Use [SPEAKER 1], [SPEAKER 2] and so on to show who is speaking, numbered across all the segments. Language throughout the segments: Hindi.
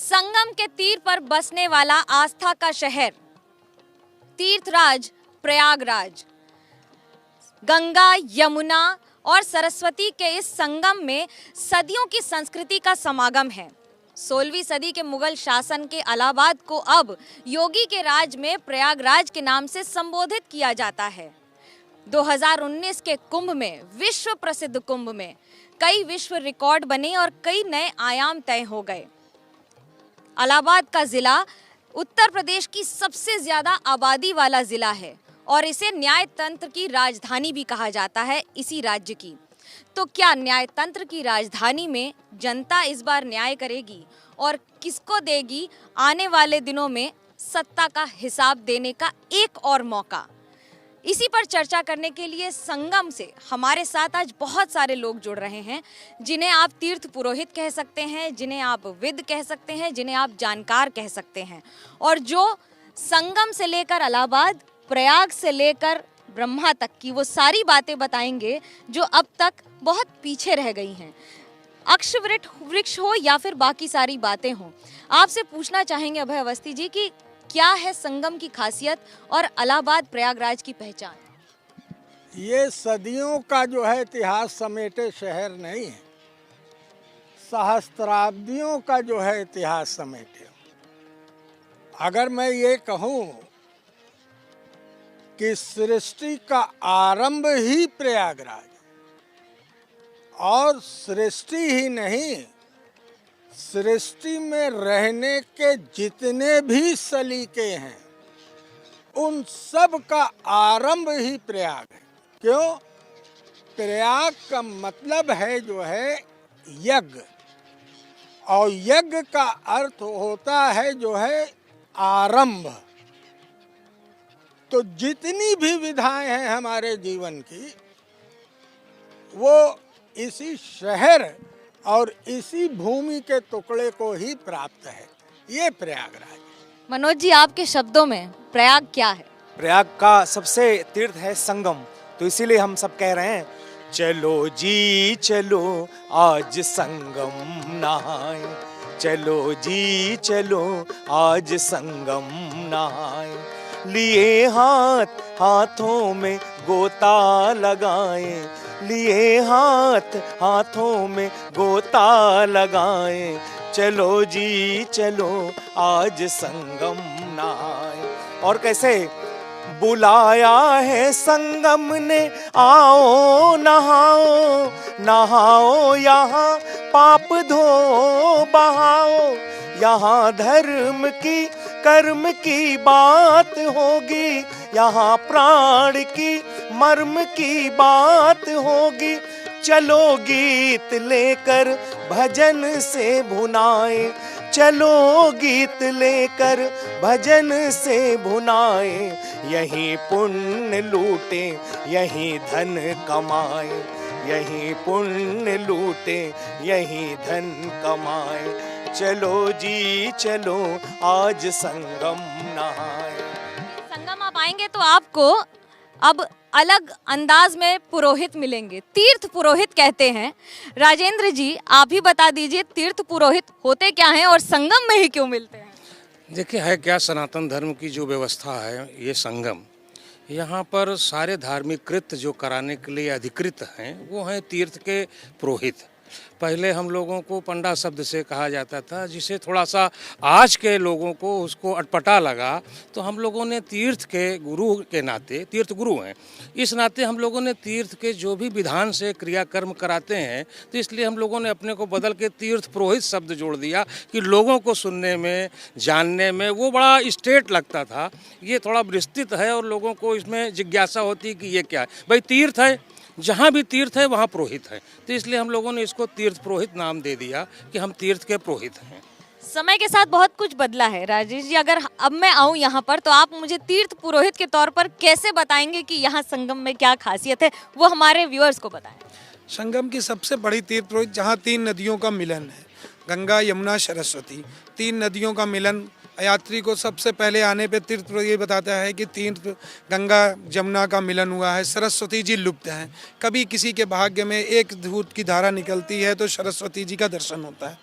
[SPEAKER 1] संगम के तीर पर बसने वाला आस्था का शहर तीर्थराज प्रयागराज, गंगा, यमुना और सरस्वती के इस संगम में सदियों की संस्कृति का समागम है। 16वीं सदी के मुगल शासन के इलाहाबाद को अब योगी के राज में प्रयागराज के नाम से संबोधित किया जाता है। 2019 के कुंभ में, विश्व प्रसिद्ध कुंभ में कई विश्व रिकॉर्ड बने और कई नए आयाम तय हो गए। इलाहाबाद का जिला उत्तर प्रदेश की सबसे ज्यादा आबादी वाला जिला है और इसे न्याय तंत्र की राजधानी भी कहा जाता है इसी राज्य की। तो क्या न्याय तंत्र की राजधानी में जनता इस बार न्याय करेगी और किसको देगी आने वाले दिनों में सत्ता का हिसाब देने का एक और मौका? इसी पर चर्चा करने के लिए संगम से हमारे साथ आज बहुत सारे लोग जुड़ रहे हैं, जिन्हें आप तीर्थ पुरोहित कह सकते हैं, जिन्हें आप विद कह सकते हैं, जिन्हें आप जानकार कह सकते हैं, और जो संगम से लेकर इलाहाबाद, प्रयाग से लेकर ब्रह्मा तक की वो सारी बातें बताएंगे जो अब तक बहुत पीछे रह गई हैं। अक्ष वृक्ष हो या फिर बाकी सारी बातें हों, आपसे पूछना चाहेंगे अभय अवस्थी जी कि क्या है संगम की खासियत और इलाहाबाद प्रयागराज की पहचान?
[SPEAKER 2] ये सदियों का जो है इतिहास समेटे शहर नहीं है, सहस्त्राब्दियों का जो है इतिहास समेटे। अगर मैं ये कहूँ कि सृष्टि का आरंभ ही प्रयागराज और सृष्टि ही नहीं, सृष्टि में रहने के जितने भी सलीके हैं उन सब का आरंभ ही प्रयाग है। क्यों? प्रयाग का मतलब है जो है यज्ञ, और यज्ञ का अर्थ होता है जो है आरंभ। तो जितनी भी विधाएं हैं हमारे जीवन की वो इसी शहर और इसी भूमि के टुकड़े को ही प्राप्त है। ये प्रयागराज।
[SPEAKER 1] मनोज जी, आपके शब्दों में प्रयाग क्या है?
[SPEAKER 3] प्रयाग का सबसे तीर्थ है संगम, तो इसीलिए हम सब कह रहे हैं चलो जी चलो आज संगम नहाए, चलो जी चलो आज संगम नहाए, लिए हाथ हाथों में गोता लगाए, लिए हाथ हाथों में गोता लगाए, चलो जी चलो आज संगम नहाए। और कैसे बुलाया है संगम ने, आओ नहाओ नहाओ, यहाँ पाप धो बहाओ, यहाँ धर्म की कर्म की बात होगी, यहाँ प्राण की मर्म की बात होगी, चलो गीत लेकर भजन से भुनाए, चलो गीत लेकर भजन से भुनाए, यही पुण्य लूटे यही धन कमाए, यही पुण्य लूटे यही धन कमाए, चलो जी चलो आज संगम नहाए।
[SPEAKER 1] संगम आप आएंगे तो आपको अब अलग अंदाज में पुरोहित मिलेंगे, तीर्थ पुरोहित कहते हैं। राजेंद्र जी, आप ही बता दीजिए तीर्थ पुरोहित होते क्या हैं और संगम में ही क्यों मिलते हैं?
[SPEAKER 4] देखिए, है क्या, सनातन धर्म की जो व्यवस्था है ये संगम, यहाँ पर सारे धार्मिक कृत्य जो कराने के लिए अधिकृत हैं वो हैं तीर्थ के पुरोहित। पहले हम लोगों को पंडा शब्द से कहा जाता था, जिसे थोड़ा सा आज के लोगों को उसको अटपटा लगा, तो हम लोगों ने तीर्थ के गुरु के नाते, तीर्थ गुरु हैं इस नाते हम लोगों ने तीर्थ के जो भी विधान से क्रियाकर्म कराते हैं, तो इसलिए हम लोगों ने अपने को बदल के तीर्थ पुरोहित शब्द जोड़ दिया कि लोगों को सुनने में जानने में वो बड़ा स्टेट लगता था। ये थोड़ा विस्तृत है और लोगों को इसमें जिज्ञासा होती है कि ये क्या है। भाई तीर्थ है, जहाँ भी तीर्थ है वहाँ पुरोहित है, तो इसलिए हम लोगों ने इसको तीर्थ पुरोहित नाम दे दिया कि हम तीर्थ के पुरोहित हैं।
[SPEAKER 1] समय के साथ बहुत कुछ बदला है राजेश जी। अगर अब मैं आऊँ यहाँ पर तो आप मुझे तीर्थ पुरोहित के तौर पर कैसे बताएंगे कि यहाँ संगम में क्या खासियत है, वो हमारे व्यूअर्स को बताएं।
[SPEAKER 5] संगम की सबसे बड़ी तीर्थ पुरोहित जहाँ 3 नदियों का मिलन है, गंगा यमुना सरस्वती, 3 नदियों का मिलन यात्री को सबसे पहले आने पे तीर्थ ये बताता है कि तीर्थ गंगा जमुना का मिलन हुआ है, सरस्वती जी लुप्त हैं। कभी किसी के भाग्य में एक दूध की धारा निकलती है तो सरस्वती जी का दर्शन होता है।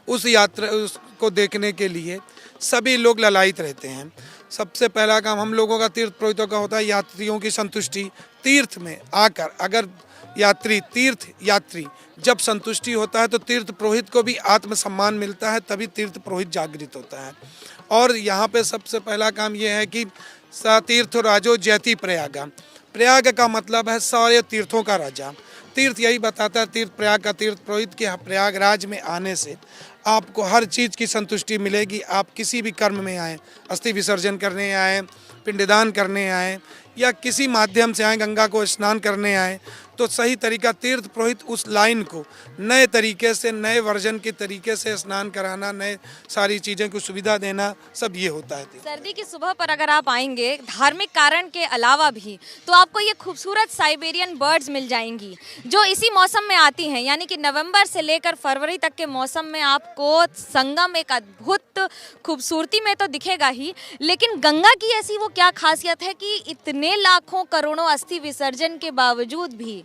[SPEAKER 5] उस यात्रा उसको देखने के लिए सभी लोग ललायित रहते हैं। सबसे पहला काम हम लोगों का तीर्थ पुरोहितों का होता है यात्रियों की संतुष्टि। तीर्थ में आकर अगर तीर्थ यात्री जब संतुष्टि होता है तो तीर्थ पुरोहित को भी आत्मसम्मान मिलता है, तभी तीर्थ पुरोहित जागृत होता है। और यहाँ पे सबसे पहला काम ये है कि सा तीर्थ राजो जयति प्रयागा। प्रयाग का मतलब है सारे तीर्थों का राजा। तीर्थ यही बताता है, तीर्थ प्रयाग का तीर्थ पुरोहित के प्रयागराज में आने से आपको हर चीज़ की संतुष्टि मिलेगी। आप किसी भी कर्म में आएँ, अस्थि विसर्जन करने आएँ, पिंडदान करने आएँ या किसी माध्यम से आए, गंगा को स्नान करने आए, तो सही तरीका तीर्थ पुरोहित उस लाइन को नए तरीके से, नए वर्जन के तरीके से स्नान कराना, नए सारी चीज़ें को सुविधा देना, सब ये होता है।
[SPEAKER 1] सर्दी की सुबह पर अगर आप आएंगे धार्मिक कारण के अलावा भी तो आपको ये खूबसूरत साइबेरियन बर्ड्स मिल जाएंगी जो इसी मौसम में आती हैं, यानी कि नवंबर से लेकर फरवरी तक के मौसम में आपको संगम एक अद्भुत खूबसूरती में तो दिखेगा ही, लेकिन गंगा की ऐसी वो क्या खासियत है कि इतने लाखों करोड़ों अस्थि विसर्जन के बावजूद भी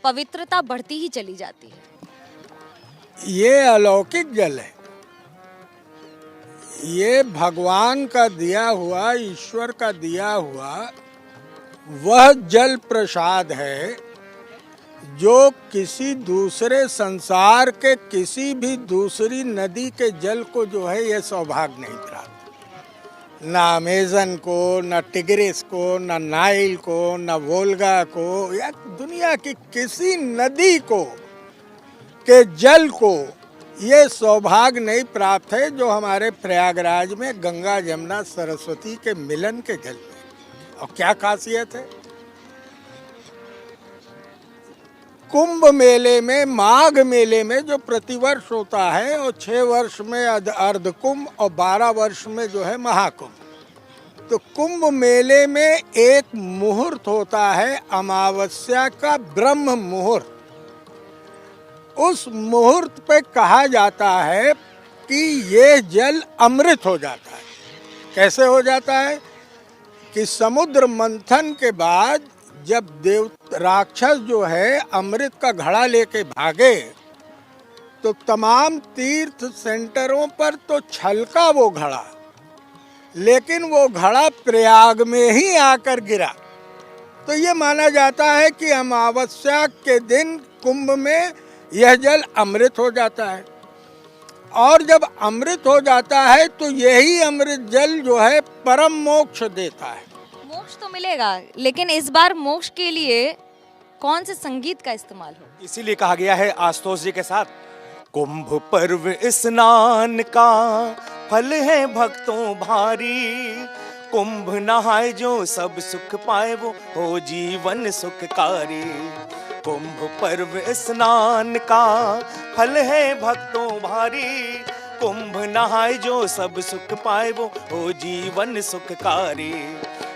[SPEAKER 1] पवित्रता बढ़ती ही चली जाती है।
[SPEAKER 2] ये अलौकिक जल है, ये भगवान का दिया हुआ, ईश्वर का दिया हुआ वह जल प्रसाद है जो किसी दूसरे संसार के किसी भी दूसरी नदी के जल को जो है ये सौभाग्य नहीं प्राप्त। ना अमेजन को, ना टिग्रिस को, ना नाइल को, ना वोल्गा को या दुनिया की किसी नदी को के जल को ये सौभाग्य नहीं प्राप्त है जो हमारे प्रयागराज में गंगा यमुना सरस्वती के मिलन के जल में। और क्या खासियत है, कुंभ मेले में, माघ मेले में जो प्रतिवर्ष होता है और 6 वर्ष में अर्ध कुंभ और 12 वर्ष में जो है महाकुंभ, तो कुंभ मेले में एक मुहूर्त होता है अमावस्या का ब्रह्म मुहूर्त। उस मुहूर्त पे कहा जाता है कि ये जल अमृत हो जाता है। कैसे हो जाता है कि समुद्र मंथन के बाद जब राक्षस जो है अमृत का घड़ा लेके भागे तो तमाम तीर्थ सेंटरों पर तो छलका वो घड़ा, लेकिन वो घड़ा प्रयाग में ही आकर गिरा। तो ये माना जाता है कि अमावस्या के दिन कुंभ में यह जल अमृत हो जाता है, और जब अमृत हो जाता है तो यही अमृत जल जो है परम मोक्ष देता है।
[SPEAKER 1] मोक्ष तो मिलेगा, लेकिन इस बार मोक्ष के लिए कौन से संगीत का इस्तेमाल हो?
[SPEAKER 3] इसीलिए कहा गया है आशुतोष जी के साथ, कुंभ पर्व स्नान का फल है भक्तों भारी, कुंभ नहाए जो सब सुख पाए वो हो जीवन सुखकारी। कुंभ पर्व स्नान का फल है भक्तों भारी, कुंभ नहाए जो सब सुख पाए वो हो जीवन सुखकारी।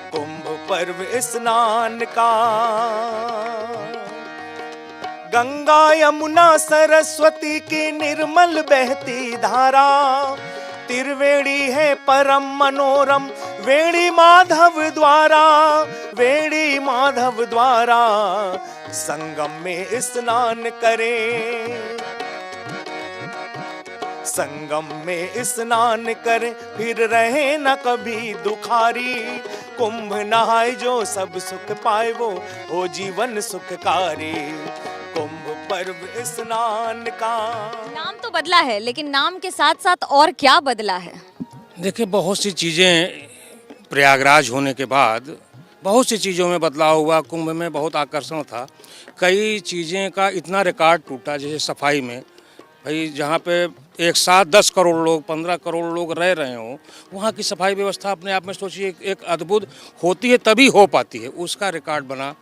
[SPEAKER 3] कुंभ पर्व स्नान का गंगा यमुना सरस्वती की निर्मल बहती धारा, त्रिवेणी है परम मनोरम वेणी माधव द्वारा, वेणी माधव द्वारा संगम में स्नान करें, संगम में स्नान करें फिर रहे न कभी दुखारी। कुंभ नहाए जो सब सुख पाए वो हो जीवन सुखकारी। कुंभ पर्व स्नान का
[SPEAKER 1] नाम तो बदला है, लेकिन नाम के साथ साथ और क्या बदला है?
[SPEAKER 4] देखिए, बहुत सी चीज़ें प्रयागराज होने के बाद बहुत सी चीज़ों में बदलाव हुआ। कुंभ में बहुत आकर्षण था, कई चीज़ें का इतना रिकॉर्ड टूटा, जैसे सफाई में भाई जहाँ पे एक साथ 10 करोड़ लोग 15 करोड़ लोग रह रहे हों, वहाँ की सफाई व्यवस्था अपने आप में सोचिए एक अद्भुत होती है, तभी हो पाती है। उसका रिकॉर्ड बना,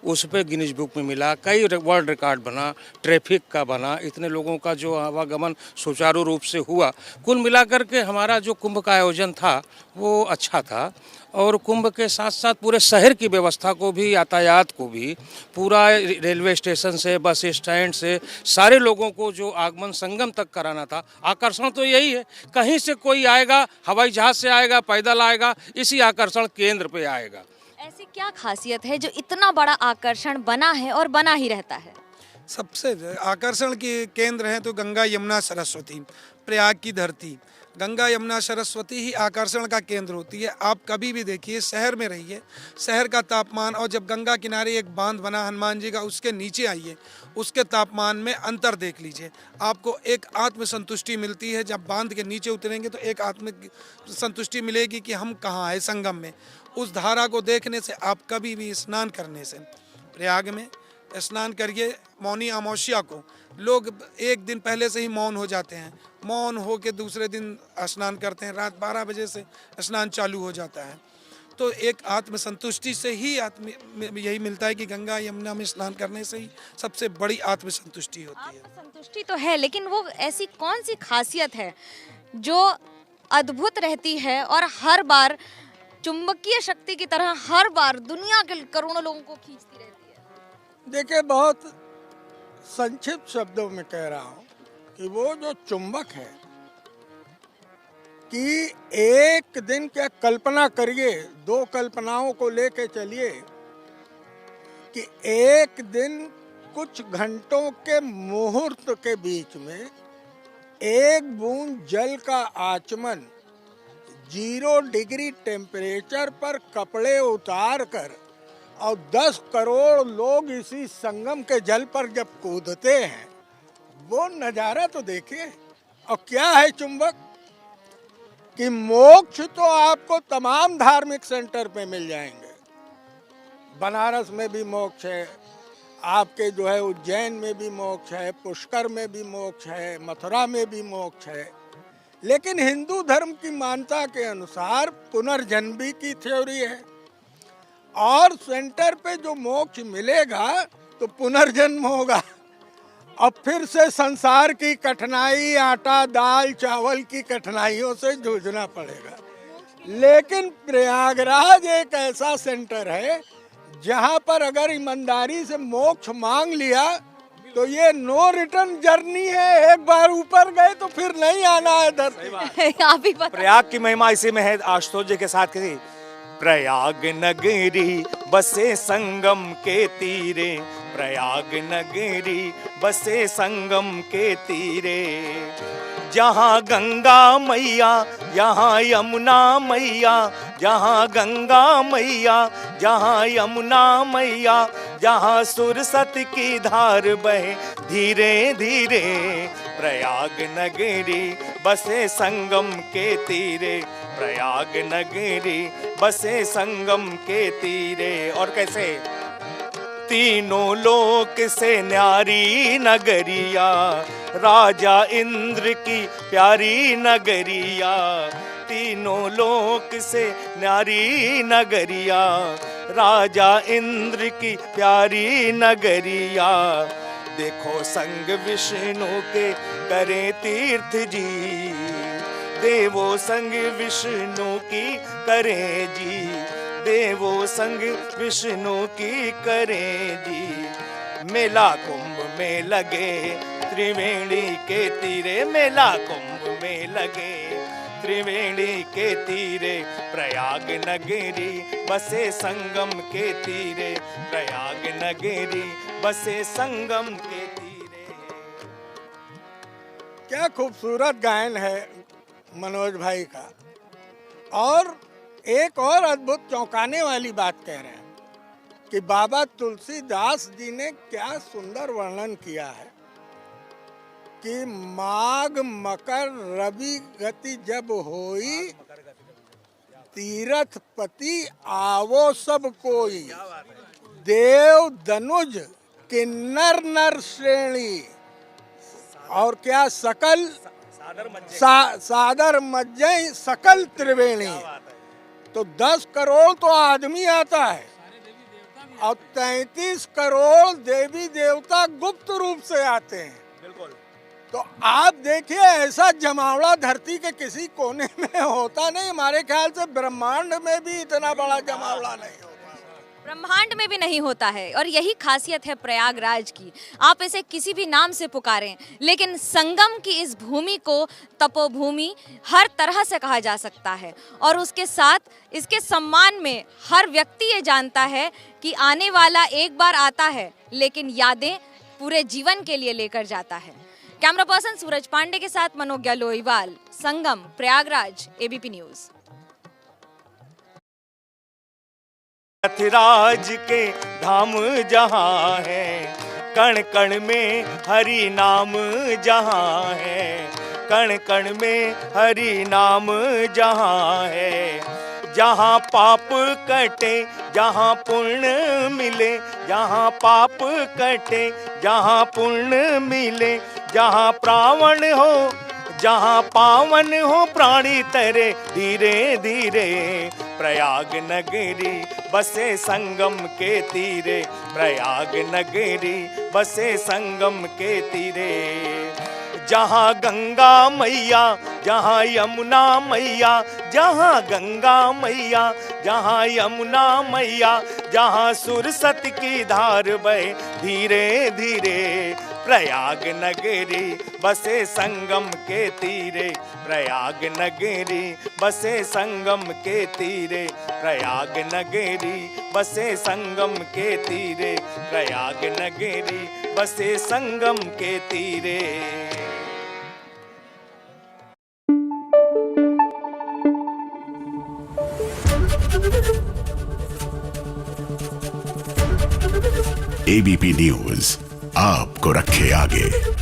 [SPEAKER 4] उस पर गिनीज बुक में मिला, कई वर्ल्ड रिकॉर्ड बना, ट्रैफिक का बना, इतने लोगों का जो आवागमन सुचारू रूप से हुआ। कुल मिलाकर के हमारा जो कुंभ का आयोजन था वो अच्छा था, और कुंभ के साथ साथ पूरे शहर की व्यवस्था को भी, यातायात को भी, पूरा रेलवे स्टेशन से बस स्टैंड से सारे लोगों को जो आगमन संगम तक कराना था। आकर्षण तो यही है, कहीं से कोई आएगा, हवाई जहाज से आएगा, पैदल आएगा, इसी आकर्षण केंद्र पे आएगा।
[SPEAKER 1] ऐसी क्या खासियत है जो इतना बड़ा आकर्षण बना है और बना ही रहता है?
[SPEAKER 5] सबसे आकर्षण के केंद्र हैं तो गंगा यमुना सरस्वती। प्रयाग की धरती, गंगा यमुना सरस्वती ही आकर्षण का केंद्र होती है। आप कभी भी देखिए, शहर में रहिए, शहर का तापमान और जब गंगा किनारे एक बांध बना हनुमान जी का, उसके नीचे आइए, उसके तापमान में अंतर देख लीजिए। आपको एक आत्मसंतुष्टि मिलती है। जब बांध के नीचे उतरेंगे तो एक आत्म संतुष्टि मिलेगी कि हम कहाँ हैं, संगम में। उस धारा को देखने से, आप कभी भी स्नान करने से, प्रयाग में स्नान करिए। मौनी अमावस्या को लोग एक दिन पहले से ही मौन हो जाते हैं, मौन हो के दूसरे दिन स्नान करते हैं। रात 12 बजे से स्नान चालू हो जाता है। तो एक आत्मसंतुष्टि से ही यही मिलता है कि गंगा यमुना में स्नान करने से ही सबसे बड़ी आत्मसंतुष्टि होती है।
[SPEAKER 1] आत्मसंतुष्टि तो है, लेकिन वो ऐसी कौन सी खासियत है जो अद्भुत रहती है और हर बार चुंबकीय शक्ति की तरह हर बार दुनिया के करोड़ों लोगों को खींचती रहती है?
[SPEAKER 2] देखिए, बहुत संक्षिप्त शब्दों में कह रहा हूँ कि वो जो चुंबक है, कि एक दिन क्या कल्पना करिए, 2 कल्पनाओं को लेके चलिए कि एक दिन कुछ घंटों के मुहूर्त के बीच में एक बूंद जल का आचमन 0 डिग्री टेम्परेचर पर कपड़े उतार कर और 10 करोड़ लोग इसी संगम के जल पर जब कूदते हैं, वो नज़ारा तो देखिए। और क्या है चुंबक, कि मोक्ष तो आपको तमाम धार्मिक सेंटर पे मिल जाएंगे। बनारस में भी मोक्ष है, आपके जो है उज्जैन में भी मोक्ष है, पुष्कर में भी मोक्ष है, मथुरा में भी मोक्ष है। लेकिन हिंदू धर्म की मान्यता के अनुसार पुनर्जन्म की थ्योरी है, और सेंटर पे जो मोक्ष मिलेगा तो पुनर्जन्म होगा और फिर से संसार की कठिनाई, आटा दाल चावल की कठिनाइयों से जूझना पड़ेगा। लेकिन प्रयागराज एक ऐसा सेंटर है जहां पर अगर ईमानदारी से मोक्ष मांग लिया तो ये नो रिटर्न जर्नी है। एक बार ऊपर गए तो फिर नहीं आना है धरती।
[SPEAKER 1] आप ही बता।
[SPEAKER 3] प्रयाग की महिमा इसी में है। आशुतोष जी के साथ किसी प्रयाग नगरी बसे संगम के तीरे, प्रयाग नगरी बसे संगम के तीरे, जहाँ गंगा मैया यहाँ यमुना मैया, जहाँ गंगा मैया जहाँ यमुना मैया, जहाँ सुरसत की धार बहे धीरे धीरे, प्रयाग नगरी बसे संगम के तीरे, प्रयाग नगरी बसे संगम के तीरे। और कैसे, तीनों लोक से न्यारी नगरिया, राजा इंद्र की प्यारी नगरिया, तीनों लोक से न्यारी नगरिया, राजा इंद्र की प्यारी नगरिया। देखो संग विष्णु के करे तीर्थ जी, देवो संग विष्णु की करे जी, देवो संग विष्णु की करे जी। मेला कुंभ में लगे त्रिवेणी के तीरे, मेला कुंभ में लगे त्रिवेणी के तीरे, प्रयाग नगरी बसे संगम के तीरे, प्रयाग नगरी बसे संगम के तीरे।
[SPEAKER 2] क्या खूबसूरत गायन है मनोज भाई का। और एक और अद्भुत चौंकाने वाली बात कह रहे हैं कि बाबा तुलसीदास जी ने क्या सुंदर वर्णन किया है कि माघ मकर रवि गति जब होई, तीरथ पति आवो सब कोई, देव धनुज किन्नर नर श्रेणी, और क्या सकल सादर मज्जय सकल त्रिवेणी। तो 10 करोड़ तो आदमी आता है और 33 करोड़ देवी देवता गुप्त रूप से आते हैं। तो आप देखिए, ऐसा जमावड़ा धरती के किसी कोने में होता नहीं। हमारे ख्याल से ब्रह्मांड में भी इतना बड़ा जमावड़ा नहीं होता,
[SPEAKER 1] ब्रह्मांड में भी नहीं होता है। और यही खासियत है प्रयागराज की। आप इसे किसी भी नाम से पुकारें, लेकिन संगम की इस भूमि को तपोभूमि हर तरह से कहा जा सकता है। और उसके साथ इसके सम्मान में हर व्यक्ति ये जानता है कि आने वाला एक बार आता है, लेकिन यादें पूरे जीवन के लिए लेकर जाता है। कैमरा पर्सन सूरज पांडे के साथ मनोज्ञा लोईवाल, संगम, प्रयागराज, एबीपी न्यूज।
[SPEAKER 3] रथराज के धाम जहाँ है, कण कण में हरि नाम जहाँ है, कण कण में हरि नाम जहाँ है। जहाँ पाप कटे जहाँ पुण्य मिले, जहाँ पाप कटे जहाँ पुण्य मिले, जहाँ प्रावण हो जहाँ पावन हो प्राणी तरे धीरे धीरे। प्रयाग नगरी बसे संगम के तीरे, प्रयाग नगरी बसे संगम के तीरे। जहाँ गंगा मैया जहाँ यमुना मैया, जहाँ गंगा मैया जहाँ यमुना मैया, जहाँ सुरसत की धार बहे धीरे धीरे। प्रयाग नगरी बसे संगम के तीरे, प्रयाग नगरी बसे संगम के तीरे, प्रयाग नगरी बसे संगम के तीरे, प्रयाग नगरी बसे संगम के तीरे।
[SPEAKER 6] एबीपी न्यूज आपको रखे आगे।